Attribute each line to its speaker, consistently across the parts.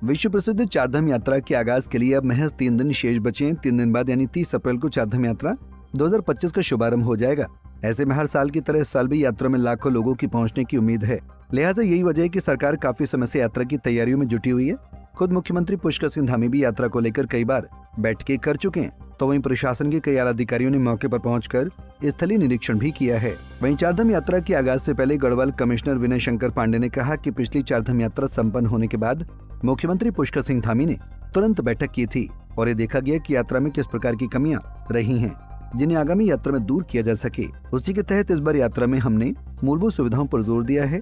Speaker 1: विश्व प्रसिद्ध चारधाम यात्रा के आगाज के लिए अब महज 3 दिन शेष बचे हैं। 3 दिन बाद यानी 30 अप्रैल को चारधाम यात्रा 2025 का शुभारंभ हो जाएगा। ऐसे में हर साल की तरह इस साल भी यात्रा में लाखों लोगों की पहुंचने की उम्मीद है। लिहाजा यही वजह है कि सरकार काफी समय से यात्रा की तैयारियों में जुटी हुई है। खुद मुख्यमंत्री पुष्कर सिंह धामी भी यात्रा को लेकर कई बार बैठकें कर चुके हैं, तो वहीं प्रशासन के कई आला अधिकारियों ने मौके पर पहुंचकर स्थलीय निरीक्षण भी किया है। वहीं चारधाम यात्रा के आगाज से पहले गढ़वाल कमिश्नर विनय शंकर पांडे ने कहा कि पिछली चारधाम यात्रा संपन्न होने के बाद मुख्यमंत्री पुष्कर सिंह धामी ने तुरंत बैठक की थी और ये देखा गया कि यात्रा में किस प्रकार की कमियां रही हैं, जिन्हें आगामी यात्रा में दूर किया जा सके। उसी के तहत इस बार यात्रा में हमने मूलभूत सुविधाओं पर जोर दिया है,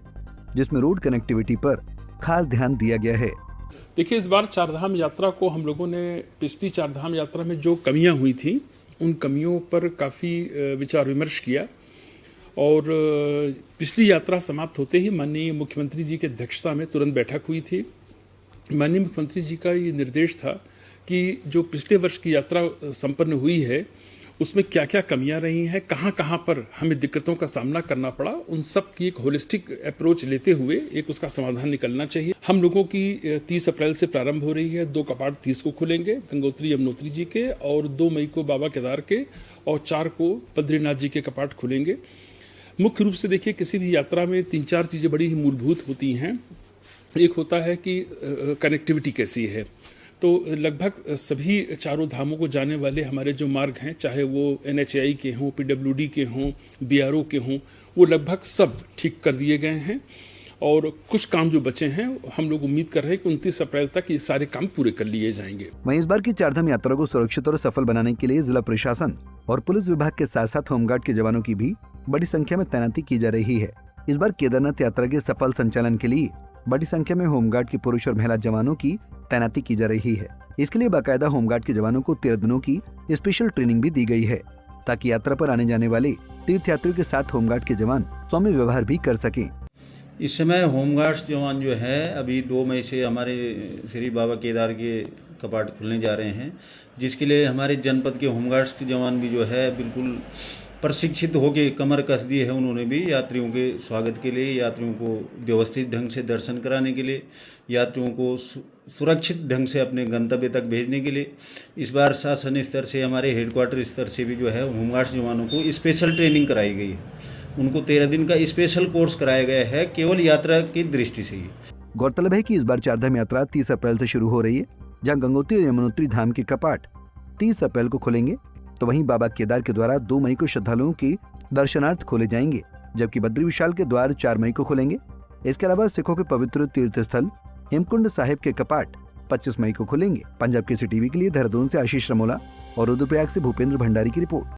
Speaker 1: जिसमें रोड कनेक्टिविटी पर खास ध्यान दिया गया है।
Speaker 2: देखिए, इस बार चारधाम यात्रा को हम लोगों ने पिछली चारधाम यात्रा में जो कमियां हुई थी उन कमियों पर काफ़ी विचार विमर्श किया और पिछली यात्रा समाप्त होते ही माननीय मुख्यमंत्री जी की अध्यक्षता में तुरंत बैठक हुई थी। माननीय मुख्यमंत्री जी का ये निर्देश था कि जो पिछले वर्ष की यात्रा संपन्न हुई है उसमें क्या क्या कमियां रही हैं, कहां कहां पर हमें दिक्कतों का सामना करना पड़ा, उन सब की एक होलिस्टिक अप्रोच लेते हुए एक उसका समाधान निकलना चाहिए। हम लोगों की 30 अप्रैल से प्रारंभ हो रही है। 2 कपाट 30 को खुलेंगे गंगोत्री यमुनोत्री जी के, और 2 मई को बाबा केदार के, और 4 को बद्रीनाथ जी के कपाट खुलेंगे। मुख्य रूप से देखिए, किसी भी यात्रा में 3-4 चीज़ें बड़ी ही मूलभूत होती हैं। एक होता है कि कनेक्टिविटी कैसी है। तो लगभग सभी चारों धामों को जाने वाले हमारे जो मार्ग हैं, चाहे वो NHAI के हों, PWD के हों, BRO के हों, वो लगभग सब ठीक कर दिए गए हैं और कुछ काम जो बचे हैं हम लोग उम्मीद कर रहे हैं कि 29 अप्रैल तक ये सारे काम पूरे कर लिए जाएंगे।
Speaker 1: वहीं इस बार की चारधाम यात्रा को सुरक्षित और सफल बनाने के लिए जिला प्रशासन और पुलिस विभाग के साथ साथ होमगार्ड के जवानों की भी बड़ी संख्या में तैनाती की जा रही है। इस बार केदारनाथ यात्रा के सफल संचालन के लिए बड़ी संख्या में होमगार्ड के पुरुष और महिला जवानों की तैनाती की जा रही है। इसके लिए बाकायदा होमगार्ड के जवानों को 13 दिनों की स्पेशल ट्रेनिंग भी दी गई है, ताकि यात्रा पर आने जाने वाले तीर्थयात्रियों के साथ होमगार्ड के जवान सौम्य व्यवहार भी कर सकें।
Speaker 3: इस समय होमगार्ड्स जवान जो है अभी 2 मई से हमारे श्री बाबा केदार के कपाट खुलने जा रहे हैं, जिसके लिए हमारे जनपद के होमगार्ड्स के जवान भी जो है बिल्कुल प्रशिक्षित होकर कमर कस दी है। उन्होंने भी यात्रियों के स्वागत के लिए, यात्रियों को व्यवस्थित ढंग से दर्शन कराने के लिए, यात्रियों को सुरक्षित ढंग से अपने गंतव्य तक भेजने के लिए इस बार शासन स्तर से, हमारे हेडक्वार्टर स्तर से भी जो है होमगार्ड्स जवानों को स्पेशल ट्रेनिंग कराई गई है। उनको 13 दिन का स्पेशल कोर्स कराया गया है, केवल यात्रा की दृष्टि से ही।
Speaker 1: गौरतलब है कि इस बार चारधाम यात्रा 30 अप्रैल से शुरू हो रही है, जहां गंगोत्री और यमुनोत्री धाम के कपाट 30 अप्रैल को खुलेंगे, तो वहीं बाबा केदार के द्वारा 2 मई को श्रद्धालुओं की दर्शनार्थ खोले जाएंगे, जबकि बद्री विशाल के द्वार 4 मई को खुलेंगे। इसके अलावा सिखों के पवित्र तीर्थ स्थल हेमकुंड साहिब के कपाट 25 मई को खुलेंगे। पंजाब केसरी टीवी के लिए देहरादून से आशीष रमोला और रुद्रप्रयाग से भूपेंद्र भंडारी की रिपोर्ट।